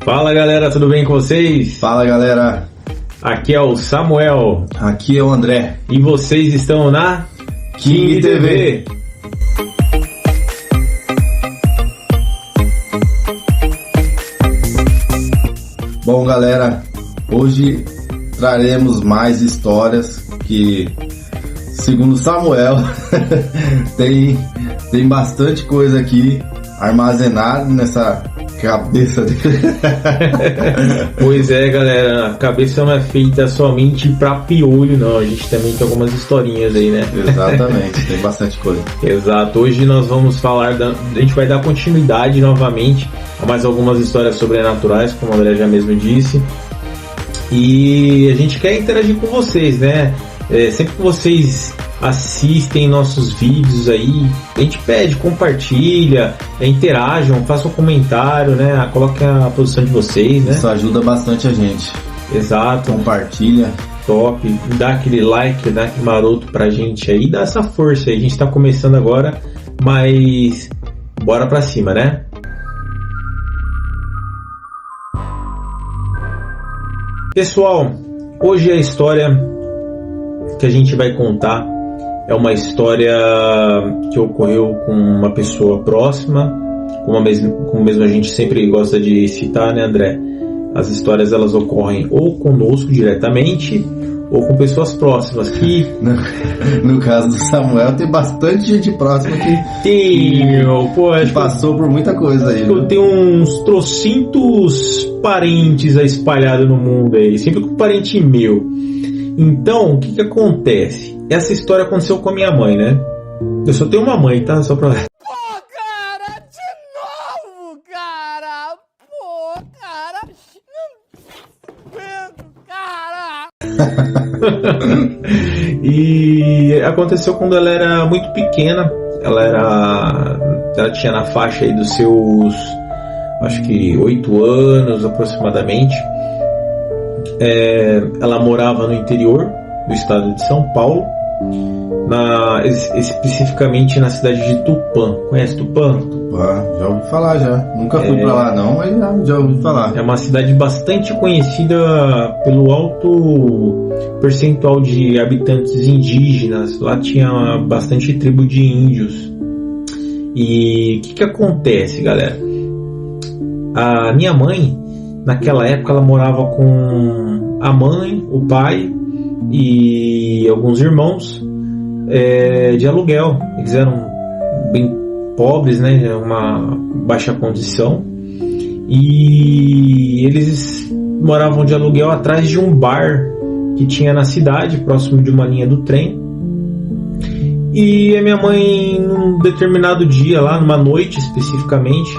Fala galera, tudo bem com vocês? Fala galera, aqui é o Samuel. Aqui é o André. E vocês estão na King TV. Bom galera, hoje traremos mais histórias que, segundo Samuel, tem bastante coisa aqui armazenada nessa cabeça dele. Pois é galera, a cabeça não é feita somente pra piolho não, a gente também tem algumas historinhas aí, né? Exatamente, tem bastante coisa. Exato, hoje nós vamos falar, a gente vai dar continuidade novamente a mais algumas histórias sobrenaturais, como o André já mesmo disse. E a gente quer interagir com vocês, né? Sempre que vocês assistem nossos vídeos aí, a gente pede, compartilha, interajam, façam um comentário, né? Coloquem a posição de vocês, né? Isso ajuda bastante a gente. Exato. Compartilha. Top. Dá aquele like, dá aquele maroto pra gente aí, dá essa força aí. A gente tá começando agora, mas bora pra cima, né? Pessoal, hoje a história que a gente vai contar é uma história que ocorreu com uma pessoa próxima, como mesmo a gente sempre gosta de citar, né, André? As histórias elas ocorrem ou conosco diretamente ou com pessoas próximas que... No caso do Samuel, tem bastante gente próxima que passou por muita coisa aí. Eu tenho uns trocentos parentes espalhados no mundo aí, sempre com parente meu. Então, o que acontece? Essa história aconteceu com a minha mãe, né? Eu só tenho uma mãe, tá? Só pra... Pô, cara, de novo, cara! Pô, cara! Não aguento, cara! E aconteceu quando ela era muito pequena. Ela tinha na faixa aí dos seus, acho que 8 anos aproximadamente. Ela morava no interior do estado de São Paulo, especificamente na cidade de Tupã. Conhece Tupã? Tupã, já ouvi falar já. Nunca fui pra lá não, mas já ouvi falar. É uma cidade bastante conhecida pelo alto percentual de habitantes indígenas. Lá tinha bastante tribo de índios. E o que acontece, galera? A minha mãe, naquela época, ela morava com a mãe, o pai e alguns irmãos de aluguel. Eles eram bem pobres, né, uma baixa condição, e eles moravam de aluguel atrás de um bar que tinha na cidade, próximo de uma linha do trem. E a minha mãe, num determinado dia lá, numa noite especificamente,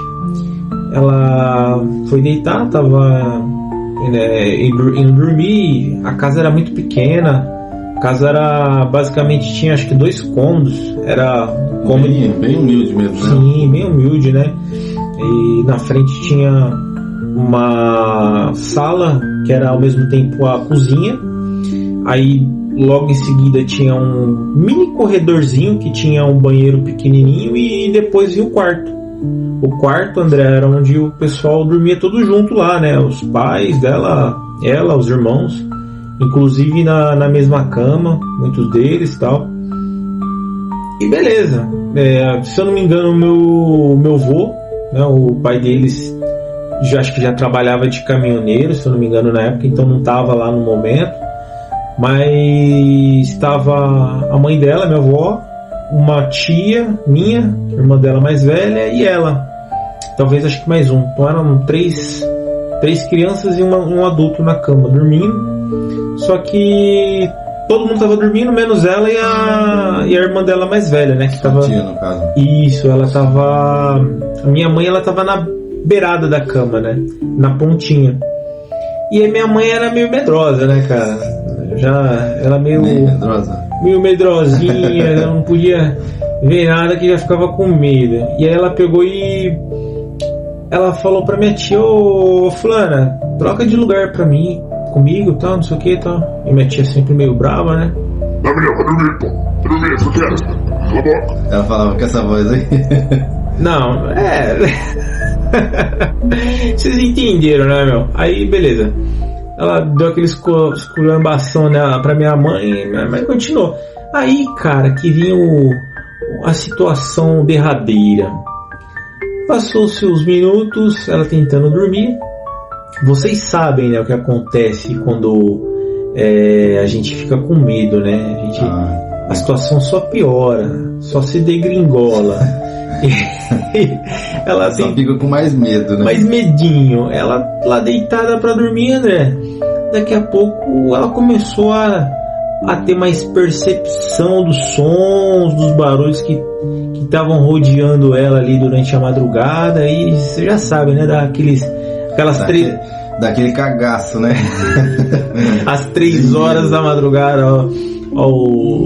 ela foi deitar, tava indo dormir. A casa era muito pequena. A casa era basicamente, tinha acho que 2 cômodos. Era cômodo bem humilde mesmo, né? Sim, bem humilde, né? E na frente tinha uma sala que era ao mesmo tempo a cozinha. Aí logo em seguida tinha um mini corredorzinho que tinha um banheiro pequenininho e depois vinha o quarto. O quarto, André, era onde o pessoal dormia todo junto lá, né? Os pais dela, ela, os irmãos, inclusive na mesma cama, muitos deles e tal. E beleza. Se eu não me engano, o meu avô, né, o pai deles, acho que já trabalhava de caminhoneiro, se eu não me engano, na época, então não estava lá no momento. Mas estava a mãe dela, minha avó, uma tia minha, irmã dela mais velha, e ela. Talvez acho que mais um. Então eram 3 crianças e um adulto na cama, dormindo. Só que todo mundo estava dormindo, menos ela e a irmã dela mais velha, né? Que tava... tia, no caso. Isso, ela tava... A minha mãe, ela tava na beirada da cama, né? Na pontinha. E a minha mãe era meio medrosa, né, cara? Ela meio medrosinha, ela não podia ver nada, que já ficava com medo. E aí ela pegou e ela falou pra minha tia: ô fulana, troca de lugar pra mim, comigo, tal, não sei o que, tal. E minha tia sempre meio brava, né? Não, menino, vai dormir, pô. Vai dormir, se eu quero. Cala a boca. Ela falava com essa voz aí. Não, Vocês entenderam, né, meu? Aí, beleza. Ela deu aquele esculhambação, né, pra minha mãe continuou. Aí, cara, que vinha a situação derradeira. Passou-se os minutos, ela tentando dormir. Vocês sabem, né, o que acontece quando a gente fica com medo, né? A situação só piora, só se degringola. Ela só fica com mais medo, né? Mais medinho. Ela lá deitada pra dormir, André. Daqui a pouco ela começou a ter mais percepção dos sons, dos barulhos que estavam rodeando ela ali durante a madrugada. E você já sabe, né? Daquele cagaço, né? Às 3 horas da madrugada,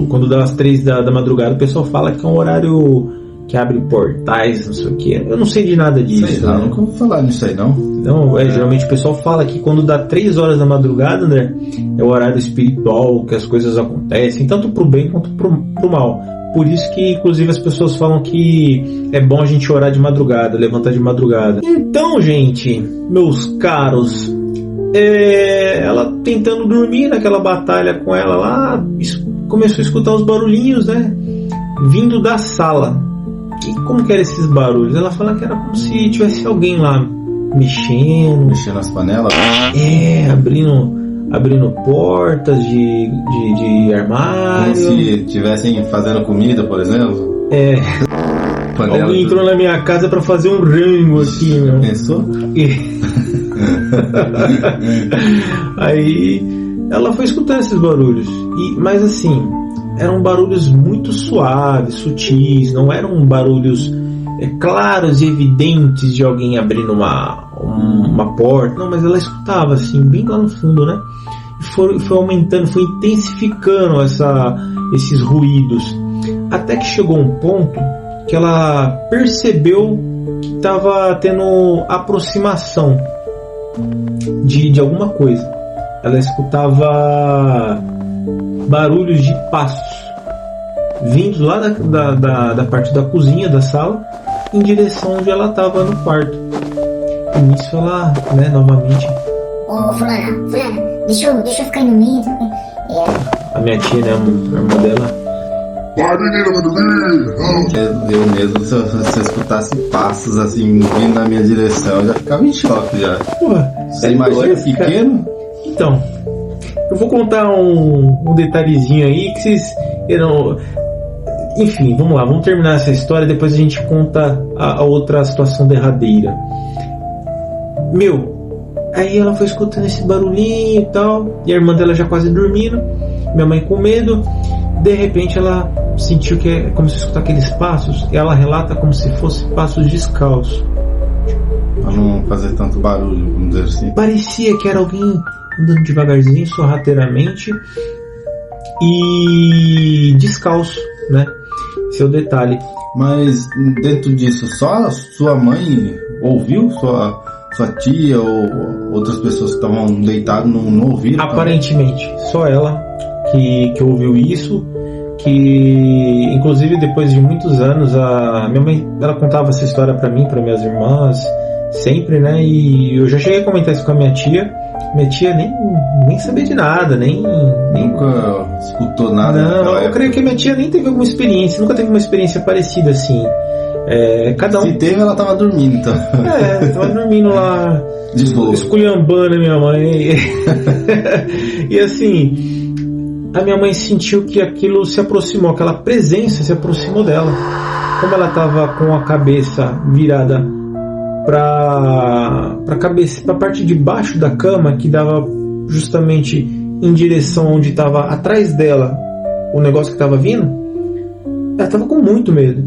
quando dá as 3 da madrugada, o pessoal fala que é um horário que abre portais, não sei o que. Eu não sei de nada disso. Sei lá, nunca vou falar nisso aí, não. Não, geralmente o pessoal fala que quando dá 3 horas da madrugada, né, é o horário espiritual, que as coisas acontecem, tanto pro bem quanto pro mal. Por isso que, inclusive, as pessoas falam que é bom a gente orar de madrugada, levantar de madrugada. Então, gente, meus caros, ela tentando dormir naquela batalha com ela lá, começou a escutar os barulhinhos, né, vindo da sala. E como que eram esses barulhos? Ela fala que era como se tivesse alguém lá mexendo as panelas? Abrindo portas de armário. Como se estivessem fazendo comida, por exemplo? Alguém entrou na minha casa pra fazer um rango aqui, meu. Pensou? Aí ela foi escutando esses barulhos. Mas assim, eram barulhos muito suaves, sutis, não eram barulhos claros e evidentes de alguém abrindo uma porta. Não, mas ela escutava assim, bem lá no fundo, né? E foi aumentando, foi intensificando esses ruídos. Até que chegou um ponto que ela percebeu que estava tendo aproximação de alguma coisa. Ela escutava barulhos de passos vindos lá da parte da cozinha, da sala, em direção onde ela estava no quarto. E nisso ela, né, novamente... Ô, fulana, deixa eu ficar no meio. A minha tia, né, a irmã dela... Vai, menina, vai dormir! Eu mesmo, se eu escutasse passos assim, vindo na minha direção, eu já ficava em choque já. Porra, você imagina pequeno? Cara. Então, eu vou contar um detalhezinho aí que vocês irão... Enfim, vamos lá, vamos terminar essa história, depois a gente conta a outra situação derradeira. Aí ela foi escutando esse barulhinho e tal, e a irmã dela já quase dormindo, minha mãe com medo. De repente ela sentiu que é como se escutar aqueles passos, e ela relata como se fossem passos descalços. Pra não fazer tanto barulho, vamos dizer assim. Parecia que era alguém andando devagarzinho, sorrateiramente, e descalço, né? Esse é o detalhe. Mas dentro disso, só sua mãe ouviu? Sua tia ou outras pessoas que estavam deitadas não ouviram? Aparentemente, só ela que ouviu isso. Que inclusive depois de muitos anos a minha mãe, ela contava essa história pra mim, pra minhas irmãs, sempre, né? E eu já cheguei a comentar isso com a minha tia. Minha tia nem sabia de nada, nunca escutou nada. Não, eu creio que minha tia nem teve alguma experiência, nunca teve uma experiência parecida assim. Cada um... Se teve, ela tava dormindo, então. Tava dormindo lá, esculhambando a minha mãe. E assim, a minha mãe sentiu que aquilo se aproximou, aquela presença se aproximou dela. Como ela tava com a cabeça virada para a parte de baixo da cama, que dava justamente em direção onde estava atrás dela o negócio que estava vindo, ela estava com muito medo.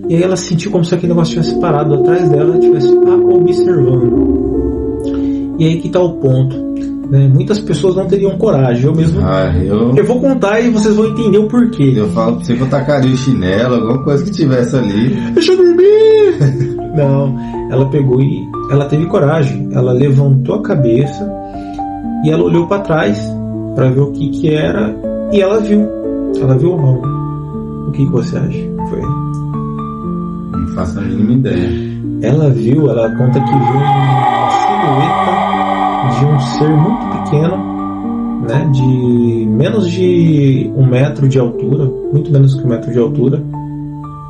E aí ela sentiu como se aquele negócio tivesse parado atrás dela e estivesse observando. E aí que está o ponto, né? Muitas pessoas não teriam coragem. Eu mesmo. Eu vou contar e vocês vão entender o porquê. Eu falo pra você que eu tacaria o chinelo, alguma coisa que tivesse ali. Deixa eu dormir! Não, ela pegou e ela teve coragem. Ela levantou a cabeça e ela olhou para trás para ver o que era, e ela viu o Raul. O que você acha? Foi? Não faço a mínima ideia. Ela conta que viu uma silhueta de um ser muito pequeno, né, de menos de 1 metro de altura, muito menos que 1 metro de altura,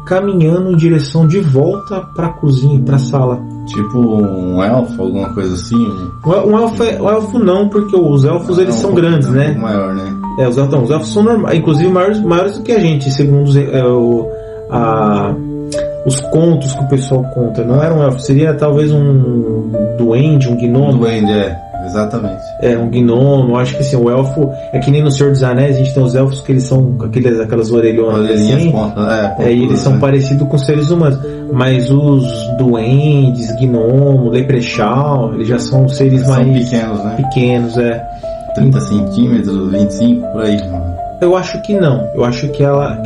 caminhando em direção de volta para a cozinha, para a sala. Tipo um elfo, alguma coisa assim? Um elfo não, porque os elfos eles são grandes, né? Maior, né? Os elfos são normais, inclusive maiores do que a gente, segundo os contos que o pessoal conta. Não era um elfo, seria talvez um duende, um gnomo. Um duende, exatamente. Um gnomo. Eu acho que assim, o elfo é que nem no Senhor dos Anéis, a gente tem os elfos que eles são aquelas orelhonas assim, e eles são parecidos com seres humanos. Mas os duendes, gnomo, leprechaun, eles já são seres são mais pequenos, né? Pequenos, 30 centímetros, 25, por aí. Eu acho que não. Eu acho que ela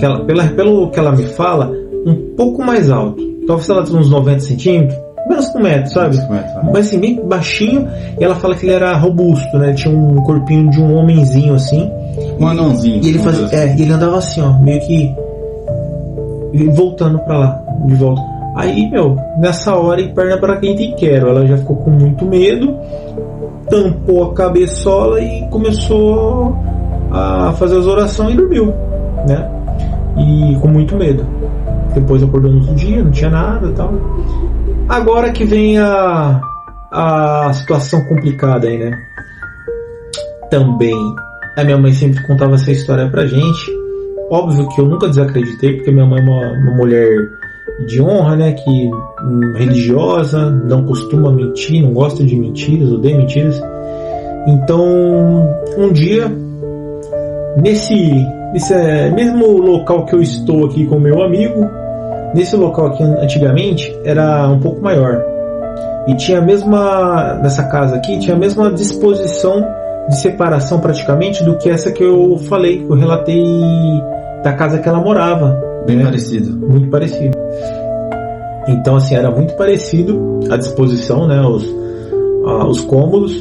pelo que ela me fala, um pouco mais alto. Talvez ela tenha uns 90 centímetros, menos que 1 metro, sabe? Mas assim, bem baixinho. E ela fala que ele era robusto, né? Ele tinha um corpinho de um homenzinho assim. Um anãozinho. E ele fazia, e ele andava assim, ó, meio que voltando pra lá, de volta. Aí, nessa hora, e perna pra quem te quero. Ela já ficou com muito medo, tampou a cabeçola e começou a fazer as orações e dormiu, né? E com muito medo. Depois acordou no outro dia, não tinha nada e tal. Agora que vem a situação complicada aí, né? Também a minha mãe sempre contava essa história pra gente. Óbvio que eu nunca desacreditei, porque minha mãe é uma mulher de honra, né? Que religiosa, não costuma mentir, não gosta de mentiras, odeia mentiras. Então, um dia, nesse mesmo local que eu estou aqui com meu amigo, nesse local aqui antigamente era um pouco maior. E tinha nessa casa aqui, tinha a mesma disposição de separação praticamente do que essa que eu falei, que eu relatei da casa que ela morava. Bem parecido. Muito parecido. Então, assim, era muito parecido a disposição, né? Os cômodos.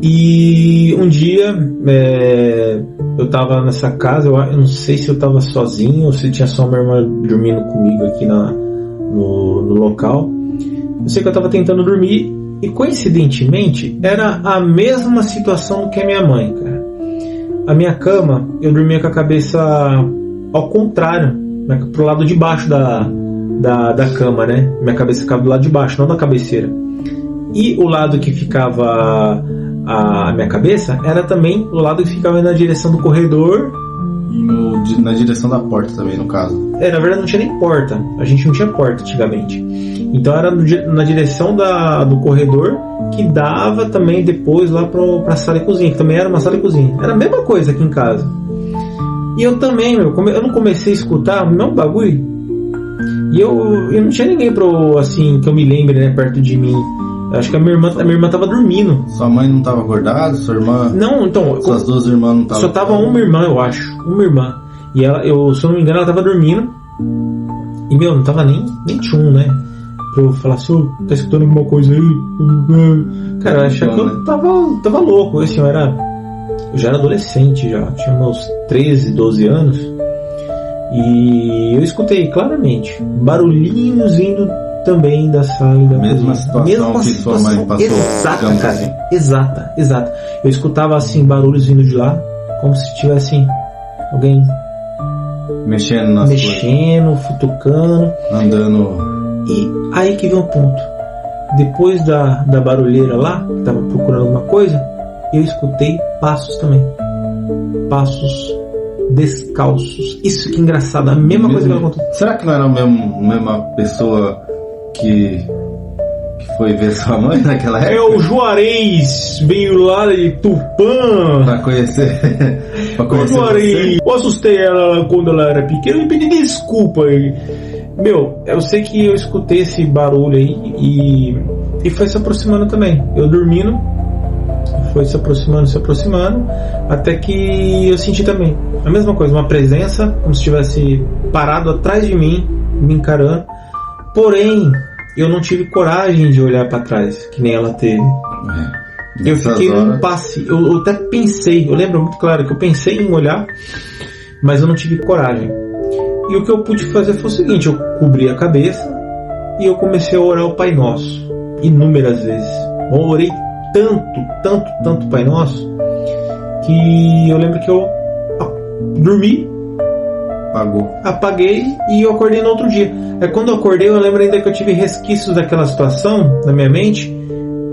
E um dia eu tava nessa casa, eu não sei se eu tava sozinho ou se tinha só minha irmã dormindo comigo aqui no local. Eu sei que eu tava tentando dormir e coincidentemente era a mesma situação do que a minha mãe, cara. A minha cama, eu dormia com a cabeça ao contrário, né, pro lado de baixo da cama, né? Minha cabeça ficava do lado de baixo, não da cabeceira. E o lado que ficava a minha cabeça era também o lado que ficava na direção do corredor. E na direção da porta também, no caso. Na verdade não tinha nem porta. A gente não tinha porta antigamente. Então era na direção do corredor, que dava também depois lá pra sala e cozinha, que também era uma sala e cozinha. Era a mesma coisa aqui em casa. E eu também, eu não comecei a escutar o mesmo bagulho. E eu não tinha ninguém assim, que eu me lembre, né, perto de mim. Acho que a minha irmã tava dormindo. Sua mãe não tava acordada? Sua irmã? Não, então... Suas duas irmãs não estavam... Só tava uma irmã, eu acho. Uma irmã. E ela, se eu não me engano, ela tava dormindo. E, não tava nem tchum, né? Pra eu falar assim, tá escutando alguma coisa aí? Cara, eu achava que eu tava louco. Assim, eu já era adolescente, já. Tinha meus 13, 12 anos. E eu escutei claramente barulhinhos vindo também da sala e da mesma situação que sua mãe passou. Exata, cara. Assim. Exata. Eu escutava assim barulhos vindo de lá, como se tivesse alguém mexendo, futucando, andando. E aí que vem o ponto. Depois da barulheira lá, que tava procurando alguma coisa, eu escutei passos também. Passos descalços. Isso que é engraçado, a mesma coisa que ela contou. Será que não era a mesma pessoa que foi ver sua mãe naquela época? É o Juarez, veio lá de Tupã pra conhecer o Juarez. Eu assustei ela quando ela era pequena e pedi desculpa. Eu sei que eu escutei esse barulho aí e foi se aproximando também. Eu dormindo, foi se aproximando, até que eu senti também a mesma coisa, uma presença, como se estivesse parado atrás de mim, me encarando. Porém, eu não tive coragem de olhar para trás, que nem ela teve. Eu fiquei num passe. Eu até pensei, eu lembro muito claro que eu pensei em olhar, mas eu não tive coragem. E o que eu pude fazer foi o seguinte: eu cobri a cabeça, e eu comecei a orar o Pai Nosso, inúmeras vezes. Eu orei tanto Pai Nosso, que eu lembro que eu dormi, apaguei e eu acordei no outro dia. Quando eu acordei, eu lembro ainda que eu tive resquícios daquela situação na minha mente,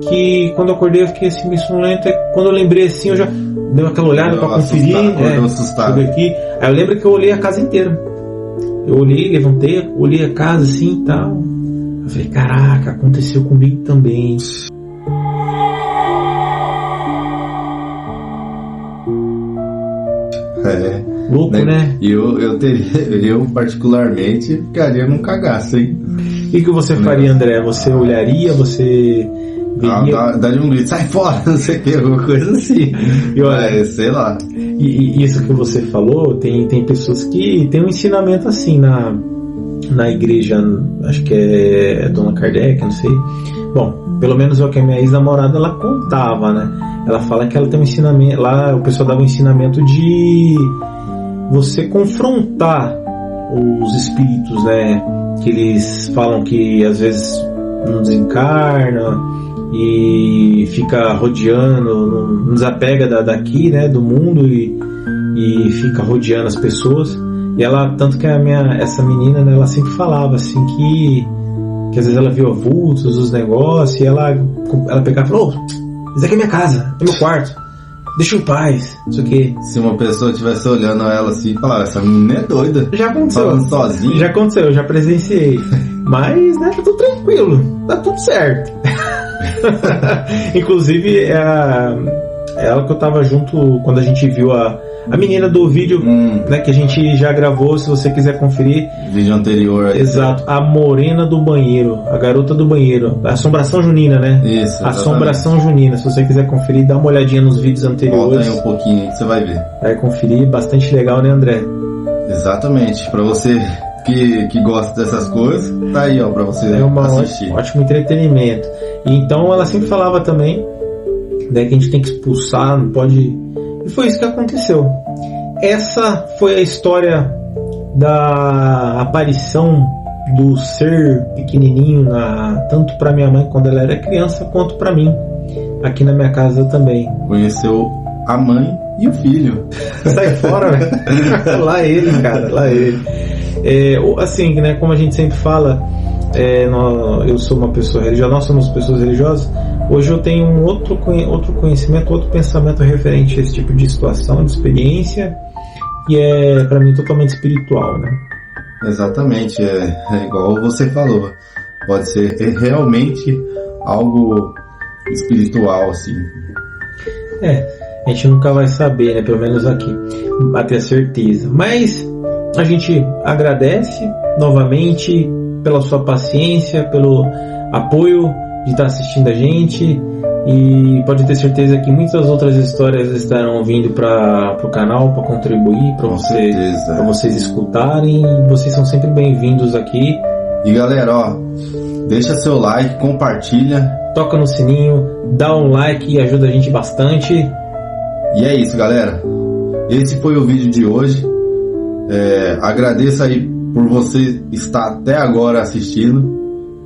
que quando eu acordei eu fiquei assim meio sonolento. Quando eu lembrei assim, eu já dei aquela olhada para conferir, assustado. Aqui. Aí eu lembro que eu olhei a casa inteira. Eu olhei, levantei, olhei a casa assim e tal. Eu falei, caraca, aconteceu comigo também. Louco, né? E eu particularmente ficaria num cagaço, hein? E o que você faria, André? Você olharia, você veria... Daria um grito, sai fora, não sei o que, alguma coisa assim. E olha, sei lá. E isso que você falou, tem pessoas que tem um ensinamento assim na igreja, acho que é Dona Kardec, não sei. Bom, pelo menos é o que a minha ex-namorada ela contava, né? Ela fala que ela tem um ensinamento, lá o pessoal dava um ensinamento de você confrontar os espíritos, né? Que eles falam que às vezes não desencarna e fica rodeando, não desapega daqui, né? Do mundo e fica rodeando as pessoas. E ela, tanto que essa menina, né, ela sempre falava assim que às vezes ela viu vultos, os negócios, e ela pegava e falou, isso aqui é minha casa, é meu quarto, deixa em paz, isso aqui. Se uma pessoa estivesse olhando ela assim e falar, essa menina é doida. Já aconteceu. Falando sozinha. Já aconteceu, eu já presenciei. Mas, né, tá tudo tranquilo, tá tudo certo. Inclusive, ela que eu tava junto quando a gente viu a menina do vídeo, né, que a gente já gravou, se você quiser conferir. Vídeo anterior. Aí, exato, a morena do banheiro, a garota do banheiro, a assombração junina, né? Isso, exatamente. Assombração junina, se você quiser conferir, dá uma olhadinha nos vídeos anteriores. Volta aí um pouquinho aí que você vai ver. Vai conferir, bastante legal, né, André? Exatamente, pra você que gosta dessas coisas, tá aí, ó, pra você assistir. Ótimo entretenimento. E então ela sempre falava também, né, que a gente tem que expulsar, não pode... E foi isso que aconteceu. Essa foi a história da aparição do ser pequenininho, tanto para minha mãe quando ela era criança, quanto para mim, aqui na minha casa também. Conheceu a mãe e o filho. Sai fora, velho. Lá ele, cara, lá ele. Assim, né, como a gente sempre fala, eu sou uma pessoa religiosa, nós somos pessoas religiosas. Hoje eu tenho um outro conhecimento, outro pensamento referente a esse tipo de situação, de experiência, que é para mim totalmente espiritual, né? Exatamente, é igual você falou, pode ser realmente algo espiritual, assim. A gente nunca vai saber, né? Pelo menos aqui, a ter certeza. Mas a gente agradece novamente pela sua paciência, pelo apoio de estar assistindo a gente, e pode ter certeza que muitas outras histórias estarão vindo para o canal para contribuir, para vocês escutarem. Vocês são sempre bem-vindos aqui. E galera, ó, deixa seu like, compartilha, toca no sininho, dá um like e ajuda a gente bastante. E é isso, galera. Esse foi o vídeo de hoje. Agradeço aí por você estar até agora assistindo.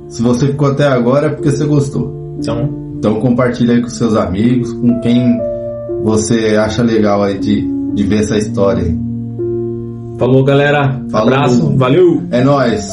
Se você ficou até agora é porque você gostou. Então compartilha aí com seus amigos, com quem você acha legal aí de ver essa história. Falou, galera. Falou. Abraço. Valeu. É nóis.